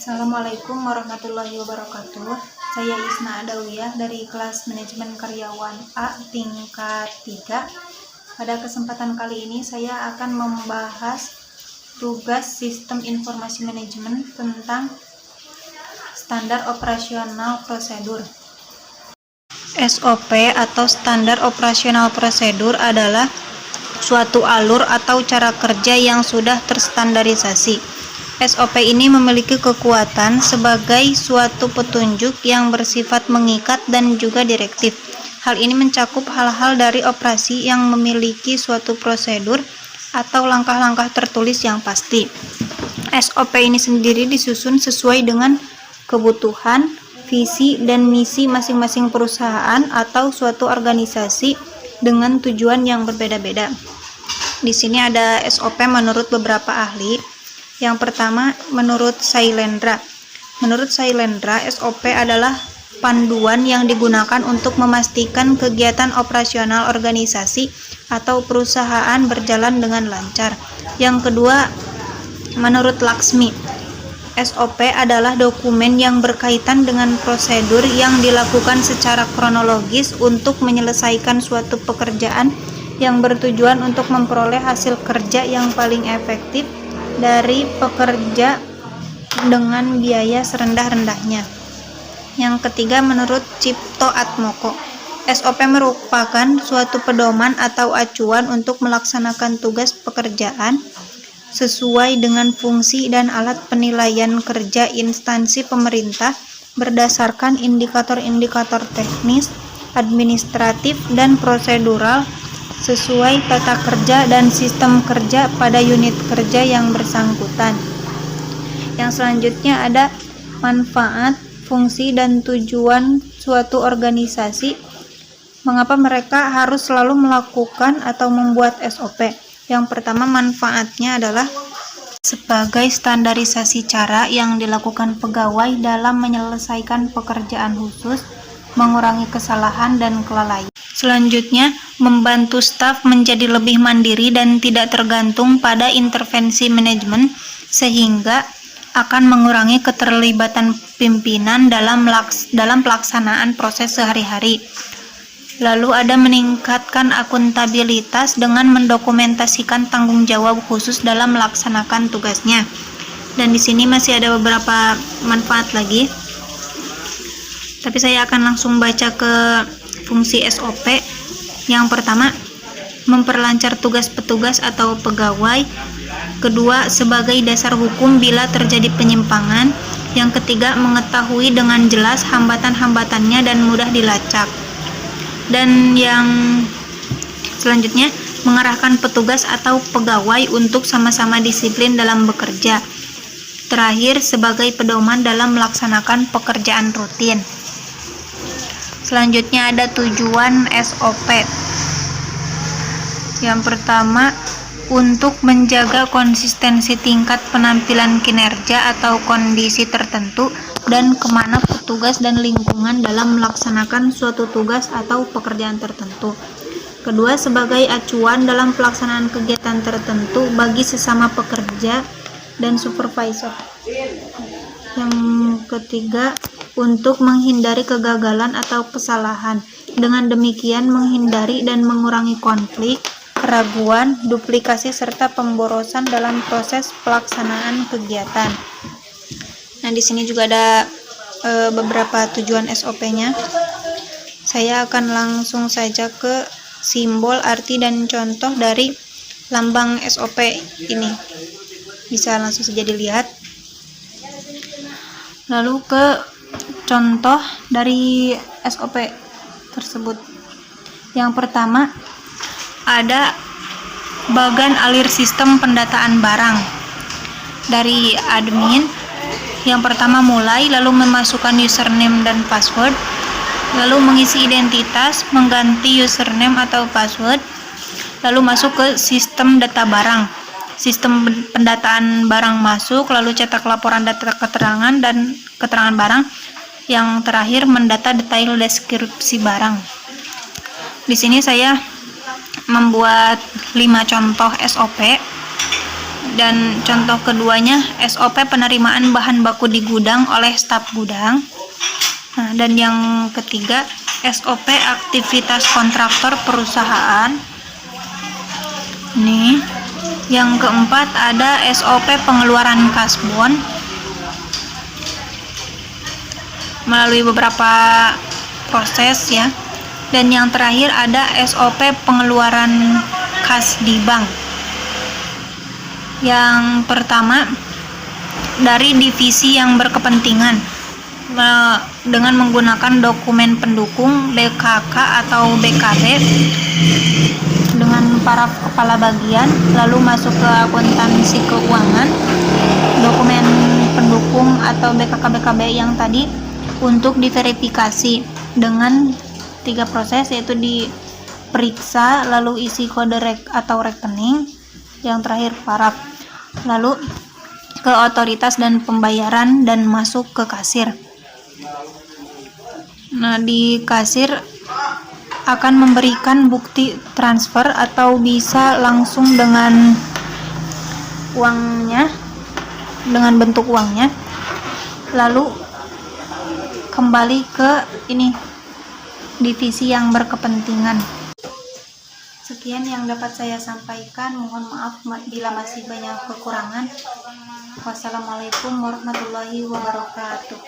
Assalamualaikum warahmatullahi wabarakatuh. Saya Isna Adawiyah dari kelas Manajemen Karyawan A tingkat 3. Pada kesempatan kali ini saya akan membahas tugas Sistem Informasi Manajemen tentang Standar Operasional Prosedur. SOP atau Standar Operasional Prosedur adalah suatu alur atau cara kerja yang sudah terstandarisasi. SOP ini memiliki kekuatan sebagai suatu petunjuk yang bersifat mengikat dan juga direktif. Hal ini mencakup hal-hal dari operasi yang memiliki suatu prosedur atau langkah-langkah tertulis yang pasti. SOP ini sendiri disusun sesuai dengan kebutuhan, visi, dan misi masing-masing perusahaan atau suatu organisasi dengan tujuan yang berbeda-beda. Di sini ada SOP menurut beberapa ahli. Yang pertama, menurut Sailendra. Menurut Sailendra, SOP adalah panduan yang digunakan untuk memastikan kegiatan operasional organisasi atau perusahaan berjalan dengan lancar. Yang kedua, menurut Laksmi, SOP adalah dokumen yang berkaitan dengan prosedur yang dilakukan secara kronologis untuk menyelesaikan suatu pekerjaan yang bertujuan untuk memperoleh hasil kerja yang paling efektif dari pekerja dengan biaya serendah-rendahnya. Yang ketiga, menurut Cipto Atmoko, SOP merupakan suatu pedoman atau acuan untuk melaksanakan tugas pekerjaan sesuai dengan fungsi dan alat penilaian kerja instansi pemerintah berdasarkan indikator-indikator teknis, administratif, dan prosedural sesuai tata kerja dan sistem kerja pada unit kerja yang bersangkutan. Yang selanjutnya ada manfaat, fungsi, dan tujuan suatu organisasi. Mengapa mereka harus selalu melakukan atau membuat SOP? Yang pertama, manfaatnya adalah sebagai standarisasi cara yang dilakukan pegawai dalam menyelesaikan pekerjaan khusus, mengurangi kesalahan dan kelalaian. Selanjutnya, membantu staf menjadi lebih mandiri dan tidak tergantung pada intervensi manajemen, sehingga akan mengurangi keterlibatan pimpinan dalam pelaksanaan proses sehari-hari. Lalu ada meningkatkan akuntabilitas dengan mendokumentasikan tanggung jawab khusus dalam melaksanakan tugasnya. Dan di sini masih ada beberapa manfaat lagi. Tapi saya akan langsung baca ke fungsi SOP. Yang pertama, memperlancar tugas petugas atau pegawai. Kedua, sebagai dasar hukum bila terjadi penyimpangan. Yang ketiga, mengetahui dengan jelas hambatan-hambatannya dan mudah dilacak. Dan yang selanjutnya, mengarahkan petugas atau pegawai untuk sama-sama disiplin dalam bekerja. Terakhir, sebagai pedoman dalam melaksanakan pekerjaan rutin. Selanjutnya ada tujuan SOP. Yang pertama, untuk menjaga konsistensi tingkat penampilan kinerja atau kondisi tertentu dan kemana petugas dan lingkungan dalam melaksanakan suatu tugas atau pekerjaan tertentu. Kedua, sebagai acuan dalam pelaksanaan kegiatan tertentu bagi sesama pekerja dan supervisor. Yang ketiga, untuk menghindari kegagalan atau kesalahan. Dengan demikian menghindari dan mengurangi konflik, keraguan, duplikasi, serta pemborosan dalam proses pelaksanaan kegiatan. Nah, di sini juga ada beberapa tujuan SOP-nya. Saya akan langsung saja ke simbol, arti, dan contoh dari lambang SOP ini. Bisa langsung saja dilihat. Lalu ke contoh dari SOP tersebut. Yang pertama, ada bagan alir sistem pendataan barang. Dari admin, yang pertama mulai, lalu memasukkan username dan password, lalu mengisi identitas, mengganti username atau password, lalu masuk ke sistem data barang. Sistem pendataan barang masuk, lalu cetak laporan data keterangan dan keterangan barang. Yang terakhir, mendata detail deskripsi barang. Di sini saya membuat 5 contoh SOP. Dan contoh keduanya SOP penerimaan bahan baku di gudang oleh staf gudang. Nah, dan yang ketiga SOP aktivitas kontraktor perusahaan. Nih, yang keempat ada SOP pengeluaran kasbon melalui beberapa proses ya. Dan yang terakhir ada SOP pengeluaran kas di bank. Yang pertama dari divisi yang berkepentingan dengan menggunakan dokumen pendukung BKK atau BKB dengan para kepala bagian, lalu masuk ke akuntansi keuangan, dokumen pendukung atau BKK-BKB yang tadi untuk diverifikasi dengan 3 proses, yaitu diperiksa, lalu isi kode atau rekening, yang terakhir paraf, lalu ke otoritas dan pembayaran dan masuk ke kasir. Nah, di kasir akan memberikan bukti transfer atau bisa langsung dengan uangnya, dengan bentuk uangnya, lalu kembali ke divisi yang berkepentingan. Sekian yang dapat saya sampaikan, mohon maaf bila masih banyak kekurangan. Wassalamualaikum warahmatullahi wabarakatuh.